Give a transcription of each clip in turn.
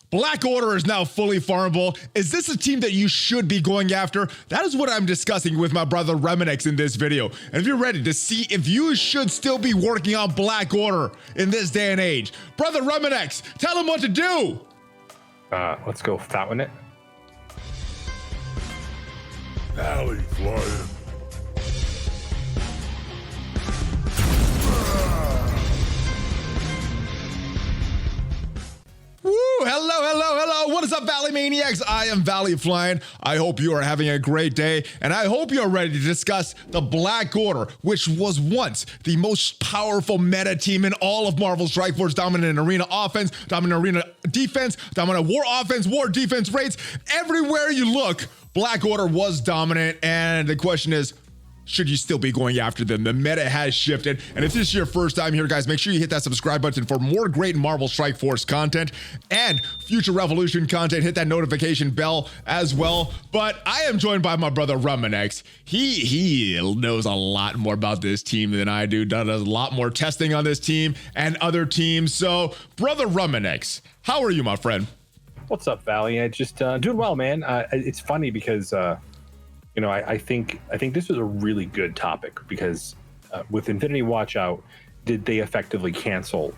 Black Order is now fully farmable. Is this a team that you should be going after? That is what I'm discussing with my brother Remanx in this video. And if you're ready to see if you should still be working on Black Order in this day and age, brother Remanx, tell him what to do. Let's go fat one it. ValleyFlyin. Woo! Hello. What is up, Valley Maniacs? I am ValleyFlyin. I hope you are having a great day, and I hope you're ready to discuss the Black Order, which was once the most powerful meta team in all of Marvel Strike Force, dominant in arena offense, dominant arena defense, dominant war offense, war defense rates. Everywhere you look, Black Order was dominant, and the question is, should you still be going after them? The meta has shifted. And if this is your first time here, guys, make sure you hit that subscribe button for more great Marvel Strike Force content and future Revolution content. Hit that notification bell as well. But I am joined by my brother Remanx. He knows a lot more about this team than I do. Does a lot more testing on this team and other teams. So, brother Remanx, how are you, my friend? What's up, Valley? I just doing well, man. It's funny because you know, I think this was a really good topic because with Infinity Watch out, did they effectively cancel,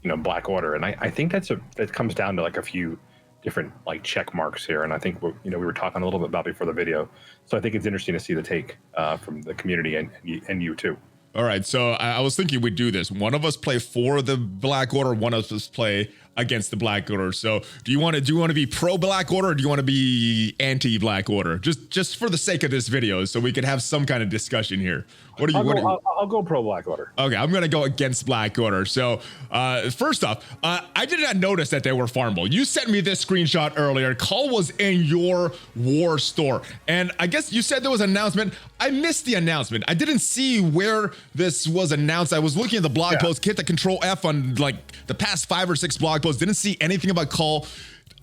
you know, Black Order? And I think that comes down to like a few different like check marks here. And I think we were talking a little bit about before the video, so I think it's interesting to see the take from the community and you too. All right, so I was thinking we'd do this. One of us play for the Black Order, one of us play against the Black Order. So do you want to be pro Black Order, or do you want to be anti Black Order? Just for the sake of this video, so we could have some kind of discussion here. I'll go pro Black Order. Okay, I'm gonna go against Black Order. So first off, I did not notice that they were farmable. You sent me this screenshot earlier. Call was in your war store, and I guess you said there was an announcement. I missed the announcement. I didn't see where this was announced. I was looking at the blog post, hit the Control F on like the past 5 or 6 blog posts. Didn't see anything about Call.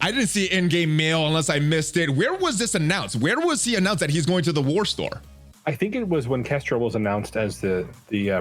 I didn't see in-game mail unless I missed it. Where was this announced? Where was he announced that he's going to the war store? I think it was when Kestrel was announced as the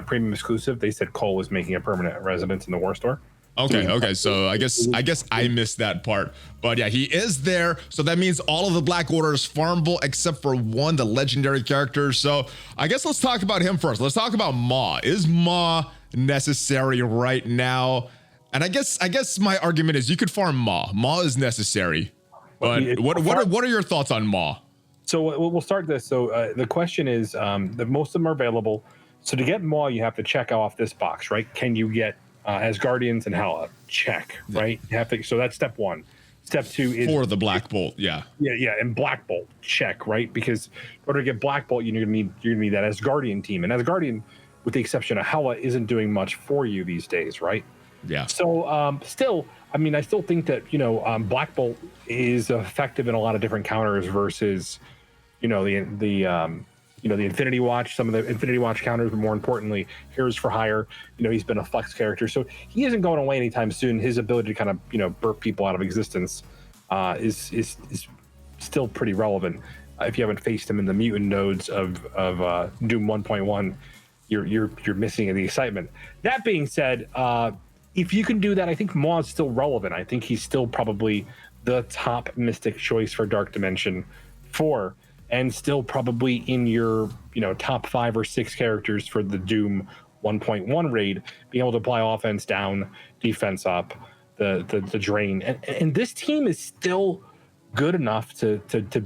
premium exclusive. They said Cole was making a permanent residence in the war store. Okay. So I guess I missed that part. But yeah, he is there. So that means all of the Black Order is farmable except for one, the legendary character. So I guess let's talk about him first. Let's talk about Maw. Is Maw necessary right now? And I guess my argument is you could farm Maw. Maw is necessary. But what are your thoughts on Maw? So we'll start this. So the question is, that most of them are available. So to get Maw, you have to check off this box, right? Can you get Asgardians and Hela? Check, right? You have to. So that's step one. Step two is for the Black Bolt. Yeah, and Black Bolt, check, right? Because in order to get Black Bolt, you're gonna need that Asgardian team, and Asgardian, with the exception of Hela, isn't doing much for you these days, right? Yeah. So still, I mean, I still think that Black Bolt is effective in a lot of different counters versus, the Infinity Watch, some of the Infinity Watch counters, but more importantly, Heroes for Hire. He's been a flex character, so he isn't going away anytime soon. His ability to kind of burp people out of existence is still pretty relevant. If you haven't faced him in the mutant nodes of Doom 1.1, you're missing the excitement. That being said, if you can do that, I think Maw is still relevant. I think he's still probably the top Mystic choice for Dark Dimension 4. And still probably in your, top 5 or 6 characters for the Doom 1.1 raid, being able to apply offense down, defense up, the drain. And this team is still good enough to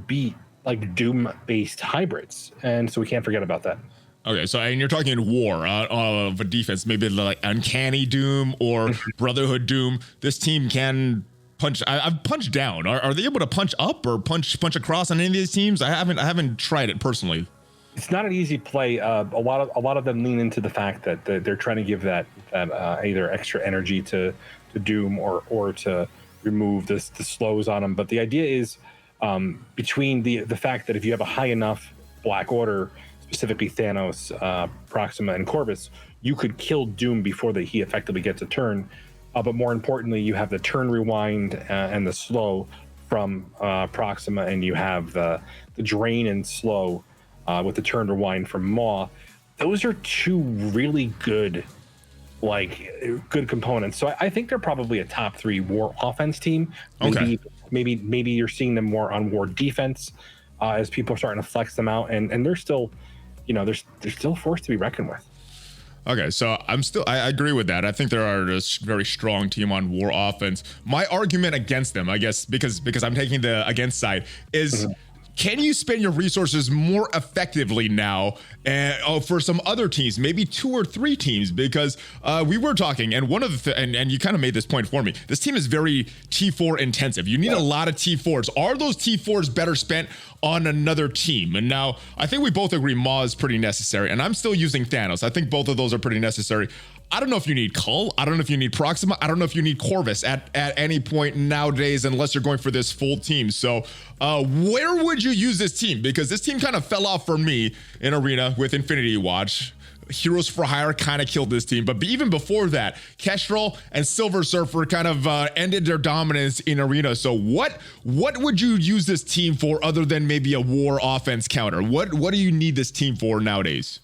beat like Doom-based hybrids. And so we can't forget about that. Okay, so and you're talking war of a defense, maybe like Uncanny Doom or Brotherhood Doom. This team can punch. I've punched down. Are they able to punch up or punch across on any of these teams? I haven't tried it personally. It's not an easy play. A lot of them lean into the fact that they're trying to give that either extra energy to Doom or to remove the slows on them. But the idea is between the fact that if you have a high enough Black Order, specifically Thanos, Proxima, and Corvus, you could kill Doom before he effectively gets a turn. But more importantly, you have the turn rewind and the slow from Proxima, and you have the drain and slow with the turn rewind from Maw. Those are two really good like good components. So I think they're probably a top 3 war offense team. Okay. Maybe you're seeing them more on war defense as people are starting to flex them out, and they're still, they're still a force to be reckoned with. Okay, so I agree with that. I think there are a very strong team on war offense. My argument against them, I guess, because I'm taking the against side, is can you spend your resources more effectively now for some other teams, maybe 2 or 3 teams? Because we were talking, and one of the and you kind of made this point for me. This team is very T4 intensive. You need a lot of T4s. Are those T4s better spent on another team? And now I think we both agree Maw is pretty necessary, and I'm still using THANOS. I think both of those are pretty necessary. I don't know if you need Cull. I don't know if you need Proxima. I don't know if you need Corvus at any point nowadays, unless you're going for this full team. So where would you use this team? Because this team kind of fell off for me in Arena with Infinity Watch. Heroes for Hire kind of killed this team. But even before that, Kestrel and Silver Surfer kind of ended their dominance in Arena. So what would you use this team for other than maybe a war offense counter? What do you need this team for nowadays?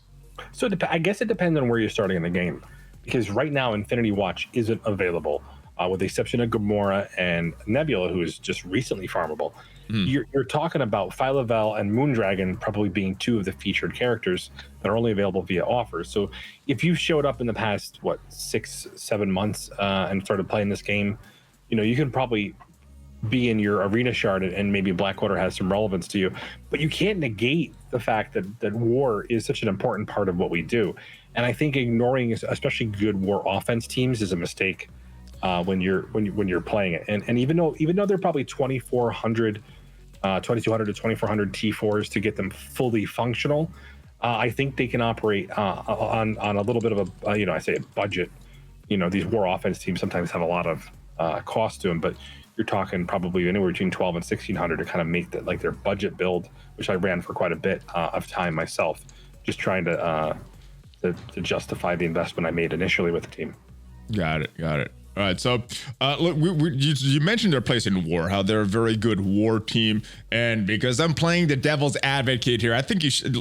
So I guess it depends on where you're starting in the game. Because right now, Infinity Watch isn't available, with the exception of Gamora and Nebula, who is just recently farmable. You're talking about Phyla-Vell and Moondragon probably being 2 of the featured characters that are only available via offers. So if you showed up in the past, 6-7 months and started playing this game, you can probably be in your arena shard and maybe Black Order has some relevance to you. But you can't negate the fact that war is such an important part of what we do. And I think ignoring especially good war offense teams is a mistake when you're playing it. And even though they're probably 2200 to 2400 T4s to get them fully functional, I think they can operate on a little bit of a I say a budget. These war offense teams sometimes have a lot of cost to them, but you're talking probably anywhere between 12 and 1600 to kind of make that like their budget build, which I ran for quite a bit of time myself, just trying to justify the investment I made initially with the team. Got it. All right, so look, you mentioned their place in war, how they're a very good war team, and because I'm playing the devil's advocate here, I think you should.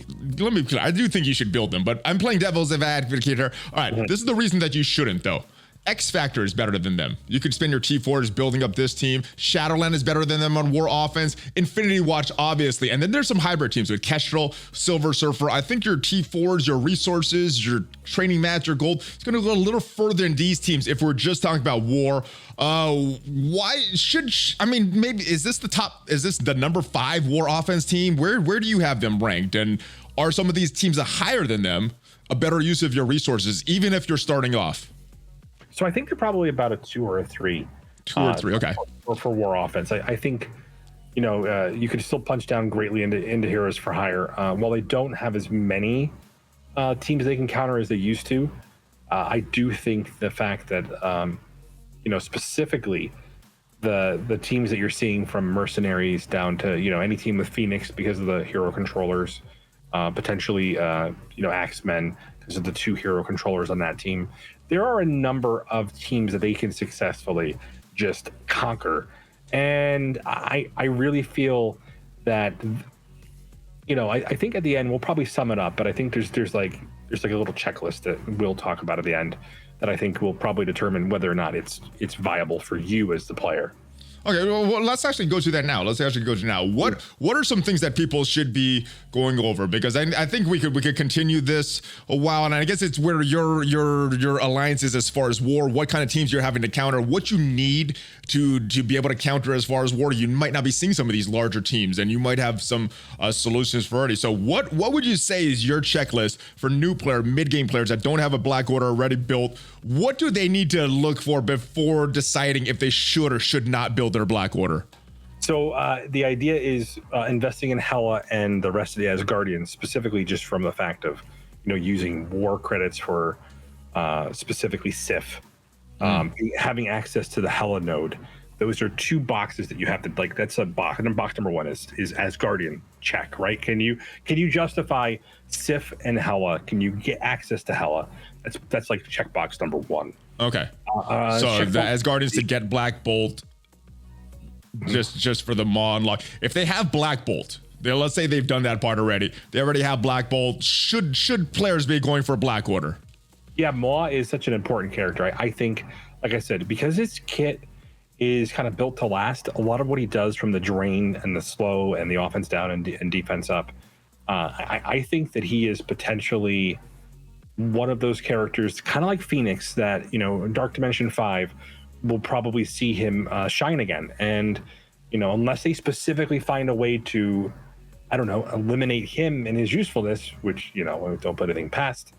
I do think you should build them, but I'm playing devil's advocate here. All right, this is the reason that you shouldn't, though. X Factor is better than them. You could spend your T4s building up this team. Shadowland is better than them on war offense. Infinity Watch, obviously. And then there's some hybrid teams with Kestrel, Silver Surfer. I think your T4s, your resources, your training mats, your gold, it's going to go a little further in these teams if we're just talking about war. Maybe is this the number 5 war offense team? Where do you have them ranked? And are some of these teams higher than them a better use of your resources, even if you're starting off? So I think they're probably about a 2 or a 3. 2 or 3, okay. For war offense, I think, you could still punch down greatly into Heroes for Hire. While they don't have as many teams they can counter as they used to, I do think the fact that, specifically the teams that you're seeing from Mercenaries down to, any team with Phoenix because of the hero controllers, potentially, Axemen because of the 2 hero controllers on that team. There are a number of teams that they can successfully just conquer. And I really feel that, I think at the end we'll probably sum it up, but I think there's like a little checklist that we'll talk about at the end that I think will probably determine whether or not it's viable for you as the player. Okay, well, let's actually go to that now. What are some things that people should be going over? Because I think we could continue this a while, and I guess it's where your alliance is as far as war, what kind of teams you're having to counter, what you need to be able to counter as far as war. You might not be seeing some of these larger teams, and you might have some solutions for already. So what would you say is your checklist for new player, mid-game players that don't have a Black Order already built? What do they need to look for before deciding if they should or should not build their Black Order? So the idea is investing in Hela and the rest of the Asgardians, specifically just from the fact of, using war credits for specifically Sif, having access to the Hela node. Those are 2 boxes that you have to that's a box. And then box number 1 is Asgardian check, right? Can you justify Sif and Hela? Can you get access to Hela? That's like checkbox number 1. Okay. So the Asgardians to get Black Bolt. Just for the Maw unlock. If they have Black Bolt, let's say they've done that part already. They already have Black Bolt. Should players be going for Black Order? Yeah, Maw is such an important character. I think, like I said, because his kit is kind of built to last, a lot of what he does from the drain and the slow and the offense down and defense up, I think that he is potentially one of those characters, kind of like Phoenix, that, you know, Dark Dimension 5 will probably see him shine again. And, you know, unless they specifically find a way to, I don't know, eliminate him and his usefulness, which, you know, don't put anything past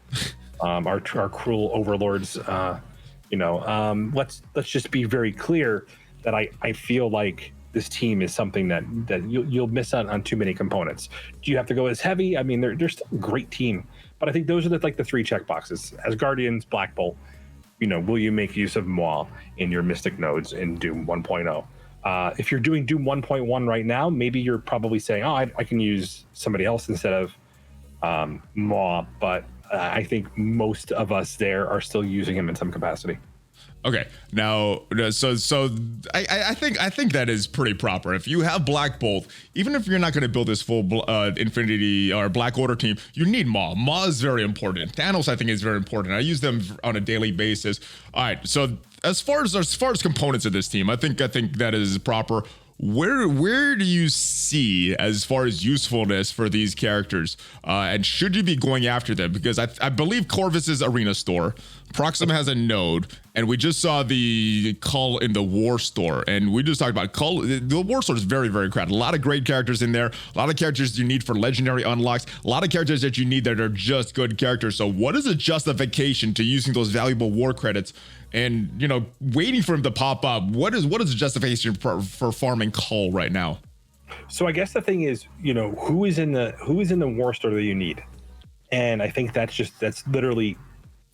our cruel overlords. Let's just be very clear that I feel like this team is something that you'll miss out on too many components. Do you have to go as heavy? I mean, they're still a great team, but I think those are the three check boxes. As Guardians, Black Bolt, you know, will you make use of Maw in your Mystic nodes in Doom 1.0? If you're doing Doom 1.1 right now, maybe you're probably saying, oh, I can use somebody else instead of Maw, but I think most of us there are still using him in some capacity. Okay, now, so I think that is pretty proper. If you have Black Bolt, even if you're not going to build this full Infinity or Black Order team, you need Maw. Maw is very important. THANOS, I think, is very important. I use them on a daily basis. All right, so as far as components of this team, I think that is proper. Where do you see as far as usefulness for these characters, and should you be going after them? Because I believe Corvus's Arena Store, Proxima has a node, and we just saw the Cull in the War Store, and we just talked about Cull. The War Store is very, very crowded. A lot of great characters in there, a lot of characters you need for legendary unlocks, a lot of characters that you need that are just good characters. So what is the justification to using those valuable war credits and, you know, waiting for him to pop up? What is the justification for farming Cull right now? So I guess the thing is, you know, who is in the War Store that you need? And I think that's literally,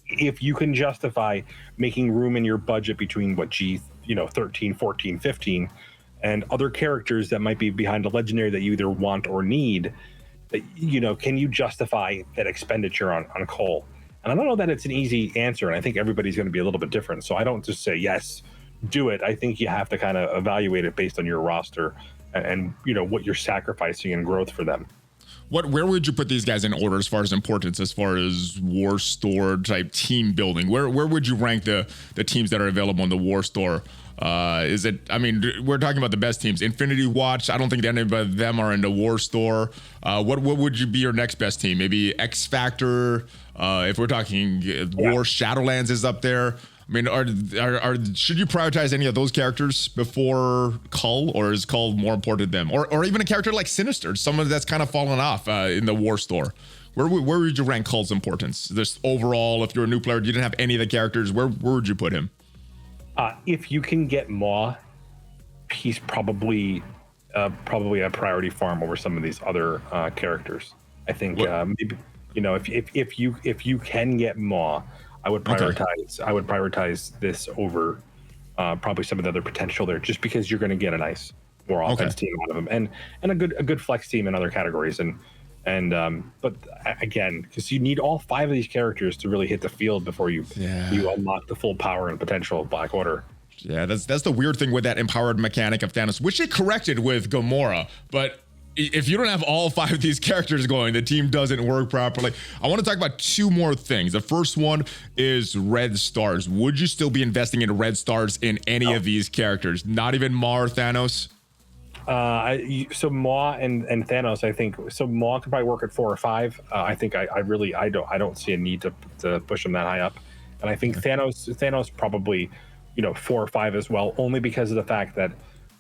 if you can justify making room in your budget between 13, 14, 15 and other characters that might be behind a legendary that you either want or need, that, you know, can you justify that expenditure on Cull? And I don't know that it's an easy answer, and I think everybody's going to be a little bit different. So I don't just say, yes, do it. I think you have to kind of evaluate it based on your roster and you know, what you're sacrificing in growth for them. Where would you put these guys in order as far as importance, as far as War Store type team building? Where would you rank the teams that are available in the War Store? Is it, I mean, we're talking about the best teams. Infinity Watch, I don't think any of them are in the War Store. What would you be your next best team? Maybe X Factor, if we're talking War, Shadowlands is up there. I mean, should you prioritize any of those characters before Cull, or is Cull more important to them? Or even a character like Sinister, someone that's kind of fallen off in the War Store. Where would you rank Cull's importance? Just overall, if you're a new player, you didn't have any of the characters, where would you put him? If you can get Maw, he's probably a priority farm over some of these other characters. I think maybe, you know, if you can get Maw, I would prioritize. Okay. I would prioritize this over probably some of the other potential there, just because you're going to get a nice more offense team out of them, and a good flex team in other categories, but again, because you need all 5 of these characters to really hit the field before you unlock the full power and potential of Black Order. Yeah, that's the weird thing with that empowered mechanic of THANOS, which they corrected with Gamora, but if you don't have all 5 of these characters going, the team doesn't work properly. I want to talk about 2 more things. The first one is red stars. Would you still be investing in red stars in any of these characters? Not even Maw or THANOS? So Maw and THANOS, I think. So Maw could probably work at 4 or 5. I think I don't see a need to push them that high up. And I think THANOS probably, you know, 4 or 5 as well, only because of the fact that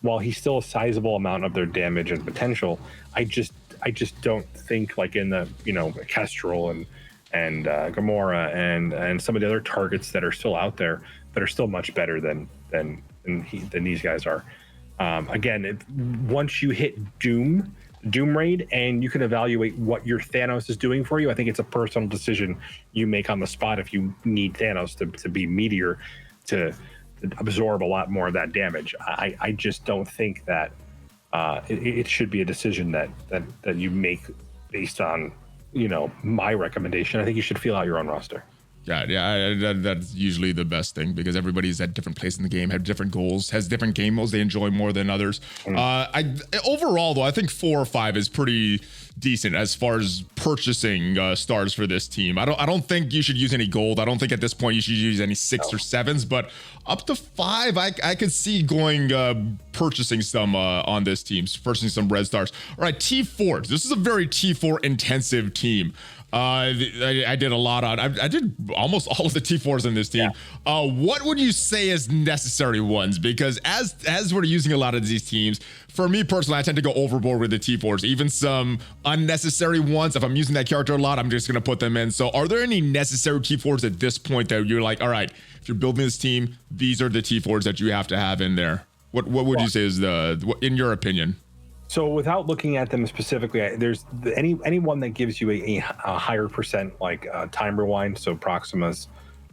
while he's still a sizable amount of their damage and potential, I just don't think, like in the, you know, Kestrel and Gamora and some of the other targets that are still out there that are still much better than these guys are. Again, once you hit Doom Raid and you can evaluate what your THANOS is doing for you, I think it's a personal decision you make on the spot if you need THANOS to be Meteor to absorb a lot more of that damage. I just don't think that it should be a decision that you make based on, you know, my recommendation. I think you should feel out your own roster. That's usually the best thing, because everybody's at different places in the game, have different goals, has different game modes they enjoy more than others. Overall, though, I think 4 or 5 is pretty decent as far as purchasing stars for this team. I don't think you should use any gold. I don't think at this point you should use any 6 or 7s, but up to 5, I could see going purchasing some on this team, purchasing some red stars. All right, T4s. This is a very T4 intensive team. I did a lot on. I did almost all of the T4s in this team. Yeah. What would you say is necessary ones? Because as we're using a lot of these teams, for me personally, I tend to go overboard with the T4s. Even some unnecessary ones. If I'm using that character a lot, I'm just gonna put them in. So, are there any necessary T4s at this point that you're like, all right, if you're building this team, these are the T4s that you have to have in there? What would you say is in your opinion? So without looking at them specifically, there's anyone that gives you a higher percent, like time rewind, so Proxima's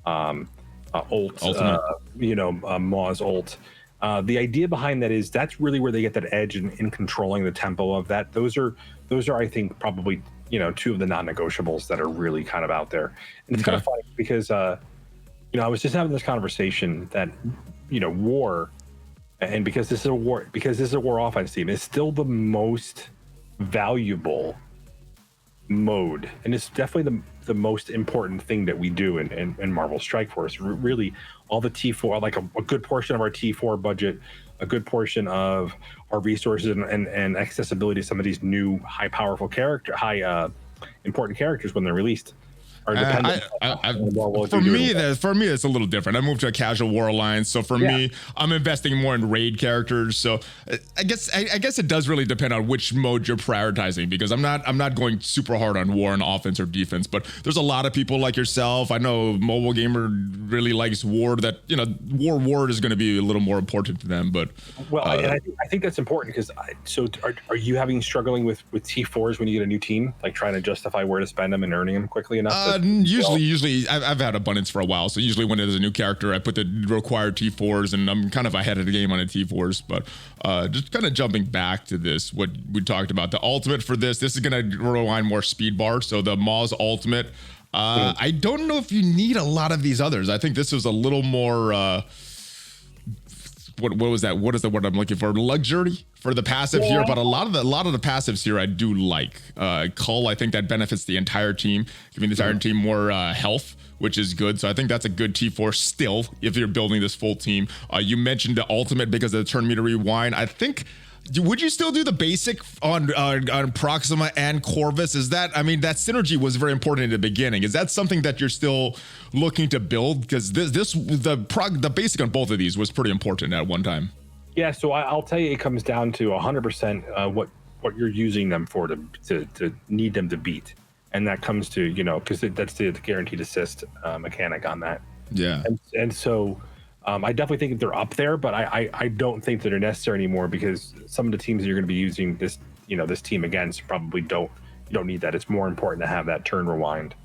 ult, Maw's ult. The idea behind that is that's really where they get that edge in controlling the tempo of that. Those are I think probably 2 of the non-negotiables that are really kind of out there. And it's kind of funny because I was just having this conversation that war. And because this is a war offense team, it's still the most valuable mode, and it's definitely the most important thing that we do in Marvel Strike Force. Really, all the T4, like a good portion of our T4 budget, a good portion of our resources and accessibility to some of these new important characters when they're released. For me, it's a little different. I moved to a casual war alliance, so for me, I'm investing more in raid characters. So I guess it does really depend on which mode you're prioritizing, because I'm not going super hard on war and offense or defense. But there's a lot of people like yourself. I know Mobile Gamer really likes war. That war is going to be a little more important to them. But I think that's important because are you struggling with T4s when you get a new team, like trying to justify where to spend them and earning them quickly enough? Usually I've had abundance for a while, so usually when there's a new character, I put the required T4s, and I'm kind of ahead of the game on the T4s. But just kind of jumping back to this, what we talked about, the ultimate for this is going to rewind more speed bar. So the Maw's ultimate, I don't know if you need a lot of these others. I think this was a little more what was that? What is the word I'm looking for? Luxury for the passive here, but a lot of the passives here I do like. Cull, I think that benefits the entire team, giving the entire team more health, which is good. So I think that's a good T4 still if you're building this full team. You mentioned the ultimate because of the turn meter rewind. I think. Would you still do the basic on Proxima and Corvus? That synergy was very important in the beginning. Is that something that you're still looking to build? Because the basic on both of these was pretty important at one time. Yeah, so I'll tell you, it comes down to 100% what you're using them for to need them to beat, and that comes to because that's the guaranteed assist mechanic on that. Yeah, and so. I definitely think that they're up there, but I don't think that they're necessary anymore because some of the teams that you're going to be using this team against probably you don't need that. It's more important to have that turn rewind,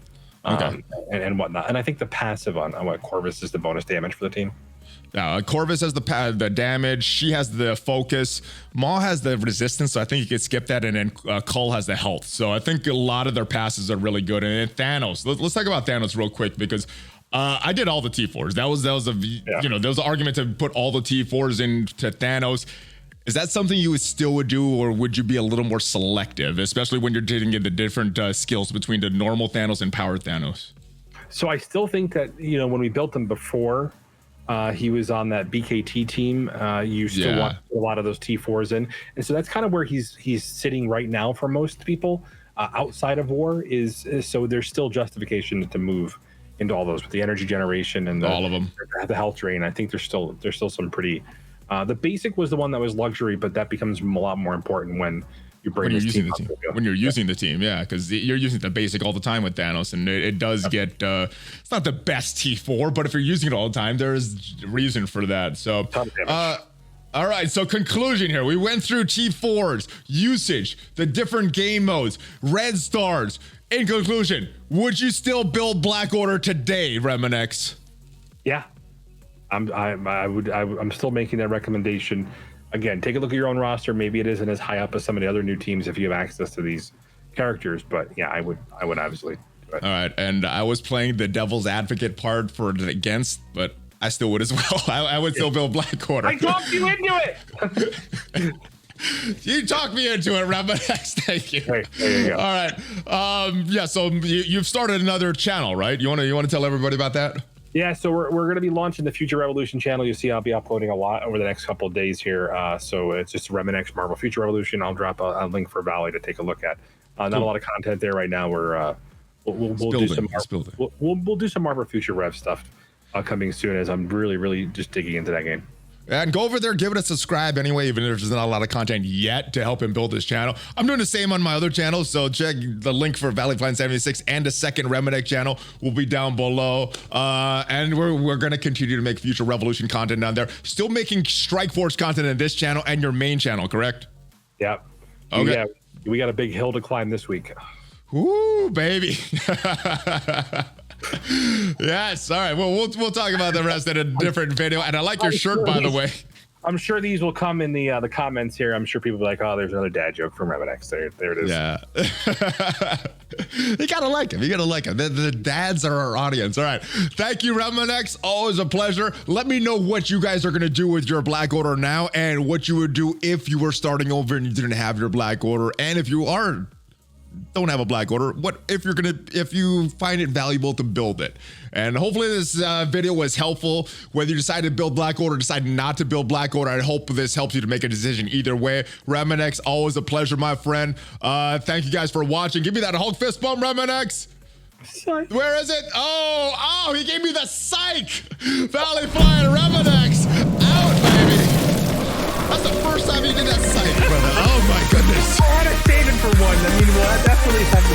and whatnot. And I think the passive on what Corvus is the bonus damage for the team. Corvus has the damage. She has the focus. Maw has the resistance, so I think you could skip that. And then Cull has the health. So I think a lot of their passes are really good. And then Thanos. Let's talk about Thanos real quick because. I did all the T4s. There was an argument to put all the T4s into Thanos. Is that something you would do, or would you be a little more selective, especially when you're getting into different skills between the normal Thanos and power Thanos? So I still think that when we built him before, he was on that BKT team. You still want a lot of those T4s in, and so that's kind of where he's sitting right now for most people. Outside of war is so there's still justification to move into all those with the energy generation and all of them, the health drain. I think there's still some pretty. The basic was the one that was luxury, but that becomes a lot more important when you bring this team up. When you're using the team, because you're using the basic all the time with Thanos, and it does get. It's not the best T4, but if you're using it all the time, there is reason for that. So. All right, so conclusion here. We went through T4s, usage, the different game modes, red stars. In conclusion, would you still build Black Order today, Remanx? Yeah, I'm still making that recommendation. Again, take a look at your own roster. Maybe it isn't as high up as some of the other new teams if you have access to these characters, but yeah, I would obviously do it. All right, and I was playing the devil's advocate part for the against, but I still would as well. I would still build Black Order. I talked you into it. You talked me into it, Remanx. Thank you. Right, there you go. All right. Yeah. So you've started another channel, right? You want to tell everybody about that? Yeah, so we're going to be launching the Future Revolution channel. You see, I'll be uploading a lot over the next couple of days here. So it's just Remanx Marvel Future Revolution. I'll drop a link for Valley to take a look at. Not a lot of content there right now. We'll do some we'll do some Marvel Future Rev stuff coming soon, as I'm really just digging into that game. And go over there, give it a subscribe anyway, even if there's not a lot of content yet, to help him build his channel. I'm doing the same on my other channel, so check the link for ValleyFlyin 76 and the second Remanx channel will be down below. And we're going to continue to make Future Revolution content down there. Still making Strike Force content in this channel and your main channel, correct? Yeah. Okay. Yeah, we got a big hill to climb this week. Ooh, baby. Yes. All right. Well, we'll talk about the rest in a different video. And I like your shirt, by the way. I'm sure these will come in the comments here. I'm sure people will be like, "Oh, there's another dad joke from Remanx." There it is. Yeah. You gotta like him. You gotta like him. The dads are our audience. All right. Thank you, Remanx. Always a pleasure. Let me know what you guys are gonna do with your Black Order now, and what you would do if you were starting over and you didn't have your Black Order, and if you don't have a Black Order, what if you find it valuable to build it. And hopefully this video was helpful. Whether you decide to build Black Order, decide not to build Black Order, I hope this helps you to make a decision either way. Remanx, always a pleasure, my friend. Thank you guys for watching. Give me that Hulk fist bump, Remanx. Psych. Where is it? Oh, he gave me the psych. ValleyFlyin Remanx out, baby. That's the first time you did that psych, brother. Oh my goodness. I had to save it for one. I mean, we'll definitely have